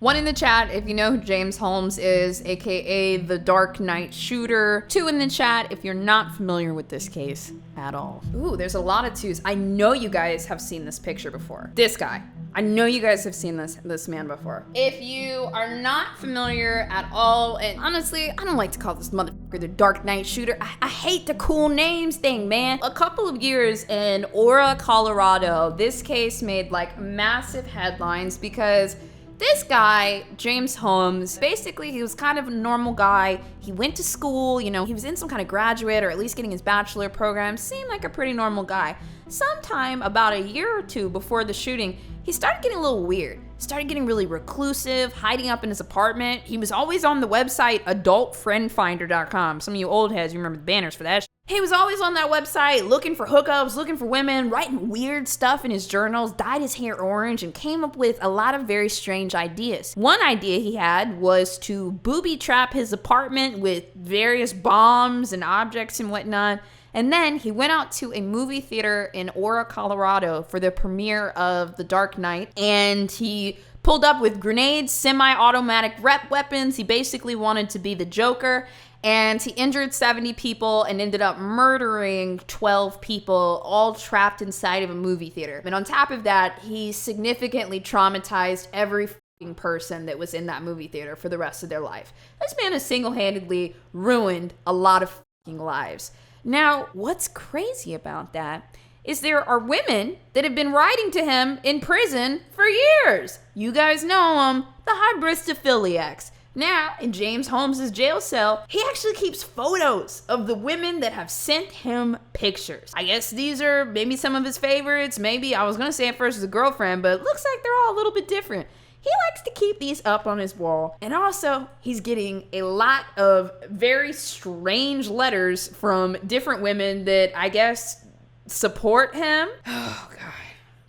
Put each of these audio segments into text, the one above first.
1 in the chat if you know who James Holmes is, aka the Dark Knight shooter. 2 in the chat if you're not familiar with this case at all. Ooh, there's a lot of 2s. I know you guys have seen this picture before. This guy. I know you guys have seen this man before. If you are not familiar at all, and honestly, I don't like to call this motherfucker the Dark Knight shooter. I hate the cool names thing, man. A couple of years in Aurora, Colorado, this case made like massive headlines because this guy, James Holmes, basically he was kind of a normal guy. He went to school, you know, he was in some kind of graduate or at least getting his bachelor program, seemed like a pretty normal guy. Sometime about a year or 2 before the shooting, he started getting a little weird. Started getting really reclusive, hiding up in his apartment. He was always on the website adultfriendfinder.com. Some of you old heads, you remember the banners for that. He was always on that website looking for hookups, looking for women, writing weird stuff in his journals, dyed his hair orange, and came up with a lot of very strange ideas. One idea he had was to booby trap his apartment with various bombs and objects and whatnot. And then he went out to a movie theater in Aurora, Colorado for the premiere of The Dark Knight. And he pulled up with grenades, semi-automatic rep weapons. He basically wanted to be the Joker. And he injured 70 people and ended up murdering 12 people, all trapped inside of a movie theater. And on top of that, he significantly traumatized every person that was in that movie theater for the rest of their life. This man has single-handedly ruined a lot of lives. Now, what's crazy about that is there are women that have been writing to him in prison for years. You guys know them, the hybristophiliacs. Now, in James Holmes' jail cell, he actually keeps photos of the women that have sent him pictures. I guess these are maybe some of his favorites. Maybe, I was gonna say at first as a girlfriend, but it looks like they're all a little bit different. He likes to keep these up on his wall. And also, he's getting a lot of very strange letters from different women that I guess support him. Oh, God.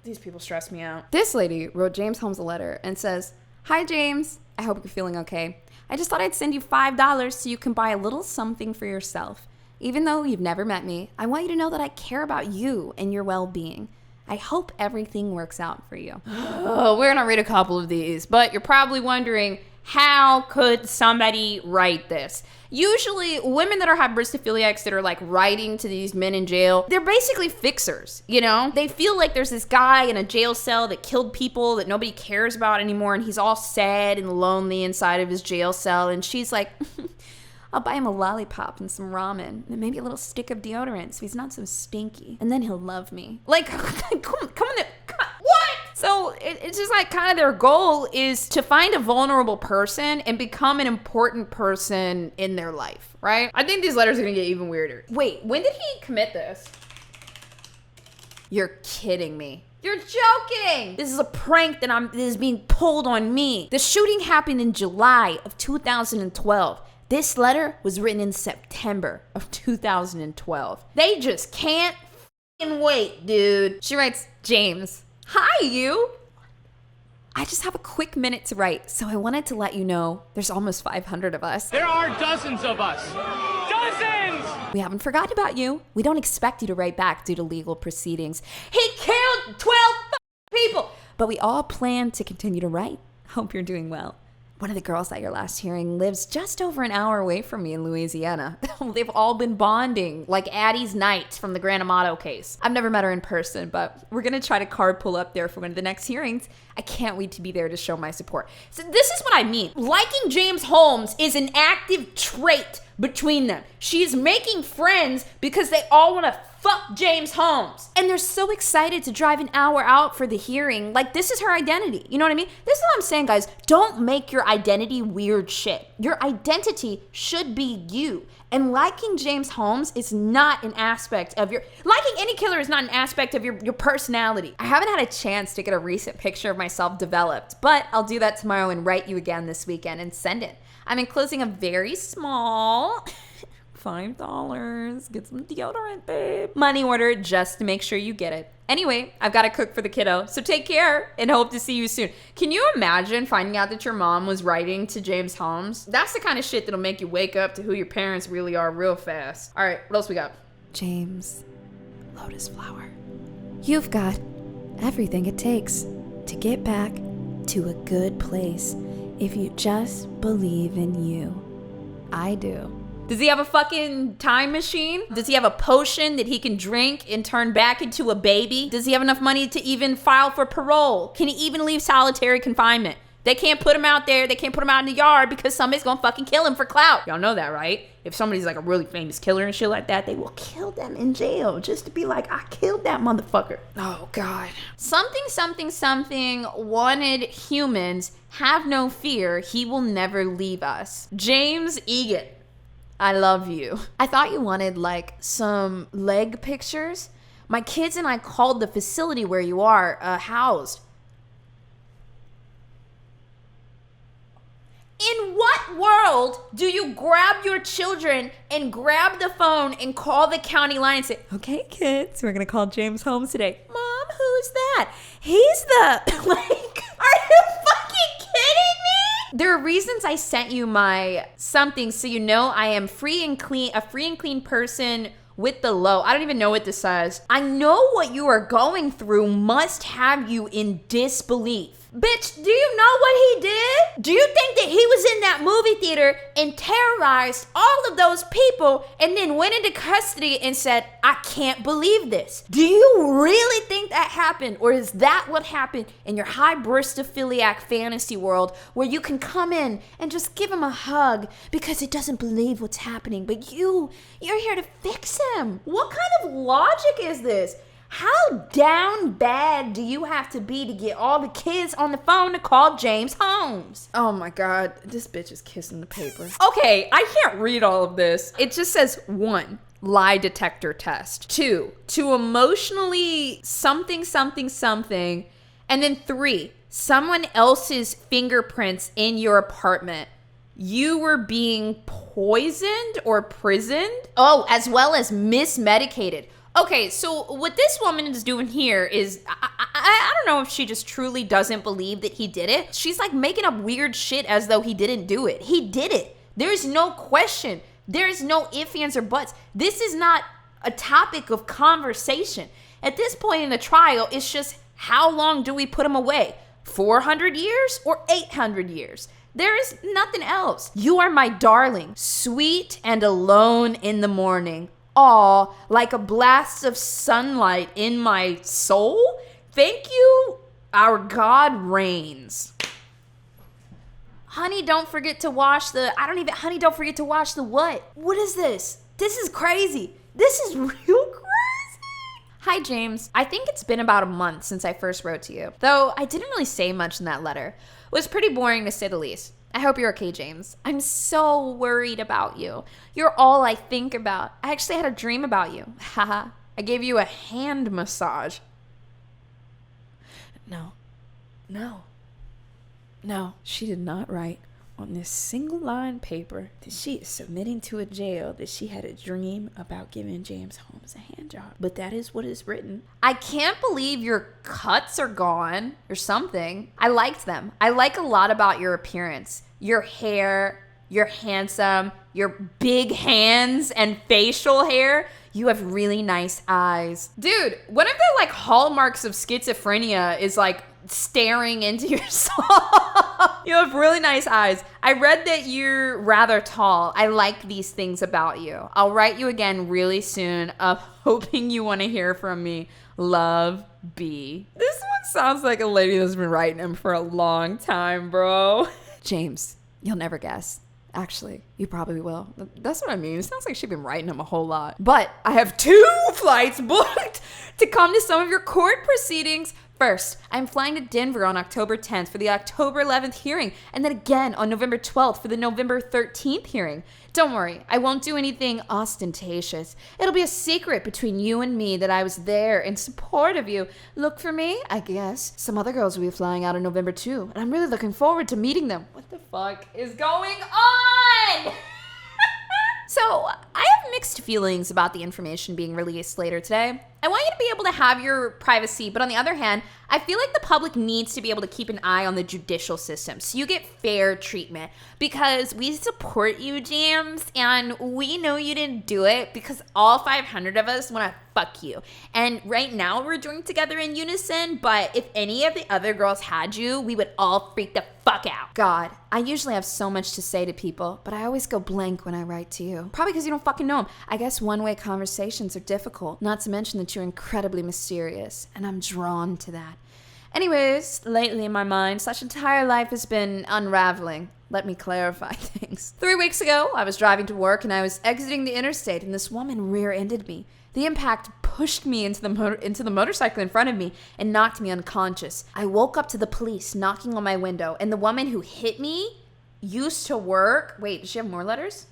These people stress me out. This lady wrote James Holmes a letter and says, "Hi, James. I hope you're feeling okay. I just thought I'd send you $5 so you can buy a little something for yourself. Even though you've never met me, I want you to know that I care about you and your well-being. I hope everything works out for you." Oh, we're gonna read a couple of these, but you're probably wondering, how could somebody write this? Usually, women that are hybristophiliacs that are like writing to these men in jail, they're basically fixers, you know? They feel like there's this guy in a jail cell that killed people that nobody cares about anymore, and he's all sad and lonely inside of his jail cell, and she's like, "I'll buy him a lollipop and some ramen and maybe a little stick of deodorant so he's not so stinky. And then he'll love me." Like, come on, what? So it's just like kind of their goal is to find a vulnerable person and become an important person in their life, right? I think these letters are gonna get even weirder. Wait, when did he commit this? You're kidding me. You're joking! This is a prank that is being pulled on me. The shooting happened in July of 2012. This letter was written in September of 2012. They just can't f***ing wait, dude. She writes, "James, hi you. I just have a quick minute to write, so I wanted to let you know there's almost 500 of us. There are dozens of us. Dozens! We haven't forgotten about you. We don't expect you to write back due to legal proceedings. He killed 12 people! But we all plan to continue to write. Hope you're doing well. One of the girls at your last hearing lives just over an hour away from me in Louisiana. They've all been bonding, like Addie's Knights from the Grand Amato case. I've never met her in person, but we're gonna try to carpool up there for one of the next hearings. I can't wait to be there to show my support." So this is what I mean. Liking James Holmes is an active trait between them. She's making friends because they all want to fuck James Holmes. And they're so excited to drive an hour out for the hearing. Like, this is her identity. You know what I mean? This is what I'm saying, guys. Don't make your identity weird shit. Your identity should be you. And liking James Holmes is not an aspect of your... Liking any killer is not an aspect of your personality. I haven't had a chance to get a recent picture of myself developed, but I'll do that tomorrow and write you again this weekend and send it. I'm enclosing a very small... $5. Get some deodorant, babe. Money order just to make sure you get it. Anyway, I've got to cook for the kiddo, so take care and hope to see you soon. Can you imagine finding out that your mom was writing to James Holmes? That's the kind of shit that'll make you wake up to who your parents really are real fast. All right, what else we got? James, Lotus Flower, you've got everything it takes to get back to a good place. if you just believe in you. I do. Does he have a fucking time machine? Does he have a potion that he can drink and turn back into a baby? Does he have enough money to even file for parole? Can he even leave solitary confinement? They can't put him out there. They can't put him out in the yard because somebody's gonna fucking kill him for clout. Y'all know that, right? If somebody's like a really famous killer and shit like that, they will kill them in jail just to be like, I killed that motherfucker. Oh, God. Something wanted humans have no fear. He will never leave us. James Egan, I love you. I thought you wanted like some leg pictures. My kids and I called the facility where you are housed. In what world do you grab your children and grab the phone and call the county line and say, okay, kids, we're going to call James Holmes today. Mom, who's that? He's the, like, are you fucking kidding me? There are reasons I sent you my something so you know I am free and clean, a free and clean person with the low. I don't even know what this says. I know what you are going through must have you in disbelief. Bitch, do you know what he did? Do you think that he was in that movie theater and terrorized all of those people and then went into custody and said, I can't believe this? Do you really think that happened? Or is that what happened in your hybristophiliac fantasy world where you can come in and just give him a hug because he doesn't believe what's happening, but you're here to fix him? What kind of logic is this? How down bad do you have to be to get all the kids on the phone to call James Holmes? Oh my God, this bitch is kissing the paper. Okay, I can't read all of this. It just says 1, lie detector test. 2, to emotionally something. And then 3, someone else's fingerprints in your apartment. You were being poisoned or prisoned? Oh, as well as mismedicated. Okay, so what this woman is doing here is, I don't know if she just truly doesn't believe that he did it. She's like making up weird shit as though he didn't do it. He did it. There's no question. There's no ifs, ands, or buts. This is not a topic of conversation. At this point in the trial, it's just how long do we put him away? 400 years or 800 years? There is nothing else. You are my darling, sweet and alone in the morning. Aw, like a blast of sunlight in my soul? Thank you, our God reigns. Honey, don't forget to wash the, honey, don't forget to wash the what? What is this? This is crazy. This is real crazy. Hi, James. I think it's been about a month since I first wrote to you, though I didn't really say much in that letter. It was pretty boring to say the least. I hope you're okay, James. I'm so worried about you. You're all I think about. I actually had a dream about you. Haha. I gave you a hand massage. No. She did not write on this single line paper that she is submitting to a jail that she had a dream about giving James Holmes a hand job. But that is what is written. I can't believe your cuts are gone or something. I liked them. I like a lot about your appearance. Your hair, you're handsome, your big hands and facial hair. You have really nice eyes. Dude, one of the like hallmarks of schizophrenia is like staring into your soul. You have really nice eyes. I read that you're rather tall. I like these things about you. I'll write you again really soon. Hoping you want to hear from me. Love, B. This one sounds like a lady that's been writing him for a long time, bro. James, you'll never guess. Actually, you probably will. That's what I mean. It sounds like she's been writing him a whole lot. But I have 2 flights booked to come to some of your court proceedings. First, I'm flying to Denver on October 10th for the October 11th hearing, and then again on November 12th for the November 13th hearing. Don't worry, I won't do anything ostentatious. It'll be a secret between you and me that I was there in support of you. Look for me, I guess. Some other girls will be flying out in November too, and I'm really looking forward to meeting them. What the fuck is going on? So, I have mixed feelings about the information being released later today. I want you to be able to have your privacy, but on the other hand, I feel like the public needs to be able to keep an eye on the judicial system so you get fair treatment, because we support you, James, and we know you didn't do it because all 500 of us want to fuck you. And right now we're doing together in unison, but if any of the other girls had you, we would all freak the fuck out. God, I usually have so much to say to people, but I always go blank when I write to you. Probably because you don't fucking know them. I guess one-way conversations are difficult, not to mention that you're incredibly mysterious, and I'm drawn to that. Anyways, lately in my mind, / entire life has been unraveling. Let me clarify things. 3 weeks ago, I was driving to work and I was exiting the interstate and this woman rear-ended me. The impact pushed me into the motorcycle in front of me and knocked me unconscious. I woke up to the police knocking on my window, and the woman who hit me used to work. Wait, does she have more letters?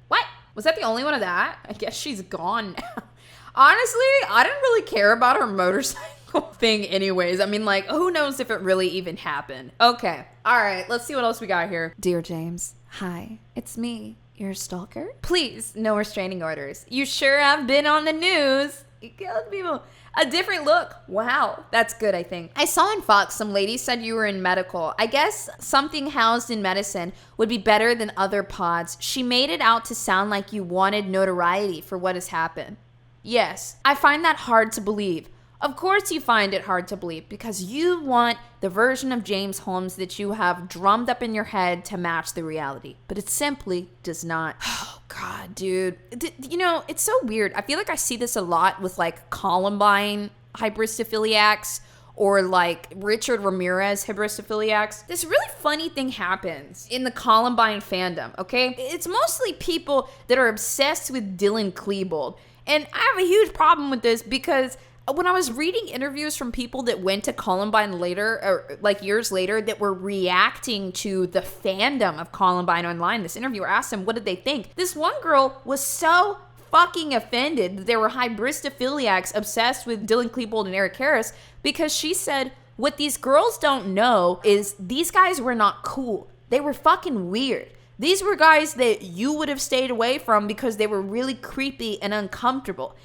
What? Was that the only one of that? I guess she's gone now. Honestly, I didn't really care about her motorcycle thing anyways. I mean, like, who knows if it really even happened. Okay. All right, let's see what else we got here. Dear James, hi, it's me. You're a stalker? Please, no restraining orders. You sure have been on the news. You killed people. A different look. Wow, that's good, I think. I saw in Fox some lady said you were in medical. I guess something housed in medicine would be better than other pods. She made it out to sound like you wanted notoriety for what has happened. Yes, I find that hard to believe. Of course you find it hard to believe because you want the version of James Holmes that you have drummed up in your head to match the reality, but it simply does not. Oh God, dude. You know, it's so weird. I feel like I see this a lot with like Columbine hybristophiliacs or like Richard Ramirez hybristophiliacs. This really funny thing happens in the Columbine fandom, okay? It's mostly people that are obsessed with Dylan Klebold. And I have a huge problem with this because when I was reading interviews from people that went to Columbine later, or like years later, that were reacting to the fandom of Columbine online, this interviewer asked them, what did they think? This one girl was so fucking offended that there were hybristophiliacs obsessed with Dylan Klebold and Eric Harris because she said, what these girls don't know is these guys were not cool. They were fucking weird. These were guys that you would have stayed away from because they were really creepy and uncomfortable.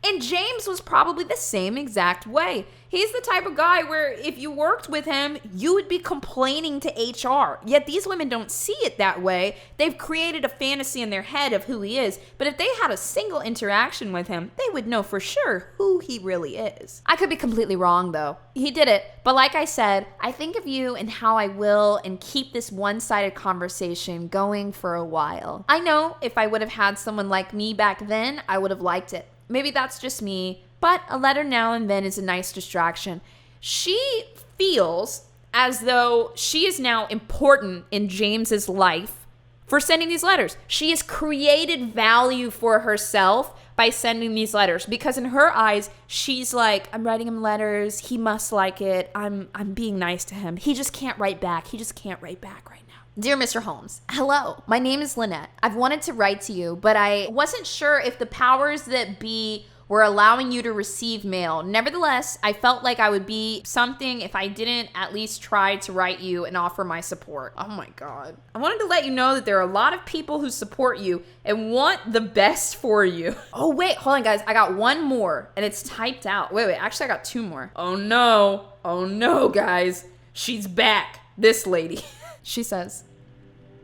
And James was probably the same exact way. He's the type of guy where if you worked with him, you would be complaining to HR. Yet these women don't see it that way. They've created a fantasy in their head of who he is. But if they had a single interaction with him, they would know for sure who he really is. I could be completely wrong though. He did it. But like I said, I think of you and how I will and keep this one-sided conversation going for a while. I know if I would have had someone like me back then, I would have liked it. Maybe that's just me, but a letter now and then is a nice distraction. She feels as though she is now important in James's life for sending these letters. She has created value for herself by sending these letters because in her eyes, she's like, I'm writing him letters. He must like it. I'm being nice to him. He just can't write back. He just can't write back right now. Dear Mr. Holmes, hello, my name is Lynette. I've wanted to write to you, but I wasn't sure if the powers that be were allowing you to receive mail. Nevertheless, I felt like I would be something if I didn't at least try to write you and offer my support. Oh my God. I wanted to let you know that there are a lot of people who support you and want the best for you. Oh wait, hold on guys. I got one more and it's typed out. Wait, actually I got two more. Oh no, guys. She's back. This lady. She says,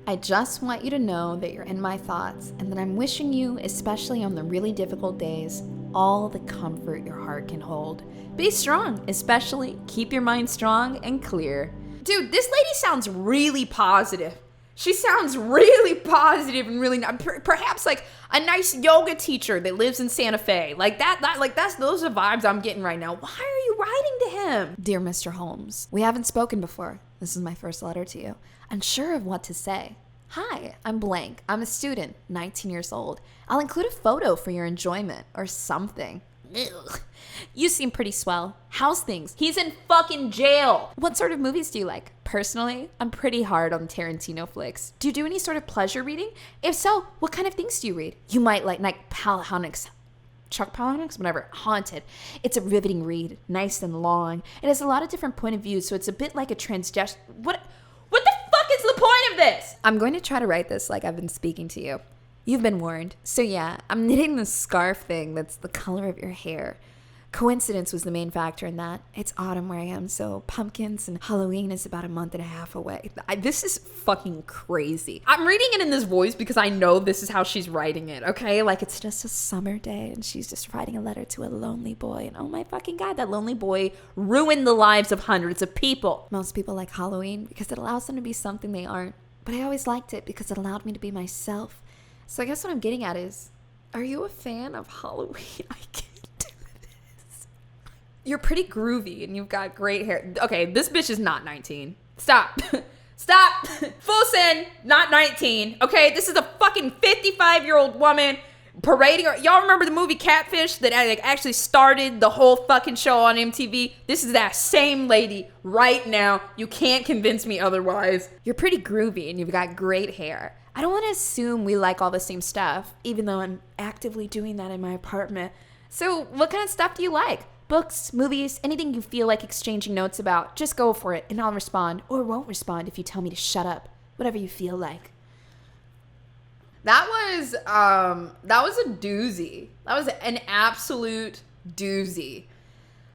I just want you to know that you're in my thoughts and that I'm wishing you, especially on the really difficult days, all the comfort your heart can hold. Be strong, especially keep your mind strong and clear. Dude, this lady sounds really positive. She sounds really positive and really perhaps like a nice yoga teacher that lives in Santa Fe. Like that's those are vibes I'm getting right now. Why are you writing to him? Dear Mr. Holmes, we haven't spoken before. This is my first letter to you. Unsure of what to say. Hi, I'm blank. I'm a student, 19 years old. I'll include a photo for your enjoyment or something. Ugh. You seem pretty swell. How's things? He's in fucking jail. What sort of movies do you like? Personally, I'm pretty hard on Tarantino flicks. Do you do any sort of pleasure reading? If so, what kind of things do you read? You might like Palahniuk's. Chuck Palahniuk's? Whatever. Haunted. It's a riveting read. Nice and long. It has a lot of different point of views, so it's a bit like a transgression. What the fuck is the point of this? I'm going to try to write this like I've been speaking to you. You've been warned. So yeah, I'm knitting this scarf thing that's the color of your hair. Coincidence was the main factor in that. It's autumn where I am, so pumpkins and Halloween is about a month and a half away. This is fucking crazy. I'm reading it in this voice because I know this is how she's writing it, okay? Like, it's just a summer day and she's just writing a letter to a lonely boy. And oh my fucking God, that lonely boy ruined the lives of hundreds of people. Most people like Halloween because it allows them to be something they aren't. But I always liked it because it allowed me to be myself. So I guess what I'm getting at is, are you a fan of Halloween? I can't. You're pretty groovy and you've got great hair. Okay, this bitch is not 19. Stop. Stop. Full send, not 19. Okay, this is a fucking 55-year-old woman parading her. Y'all remember the movie Catfish that actually started the whole fucking show on MTV? This is that same lady right now. You can't convince me otherwise. You're pretty groovy and you've got great hair. I don't want to assume we like all the same stuff, even though I'm actively doing that in my apartment. So what kind of stuff do you like? Books, movies, anything you feel like exchanging notes about, just go for it and I'll respond or won't respond if you tell me to shut up. Whatever you feel like. That was a doozy. That was an absolute doozy.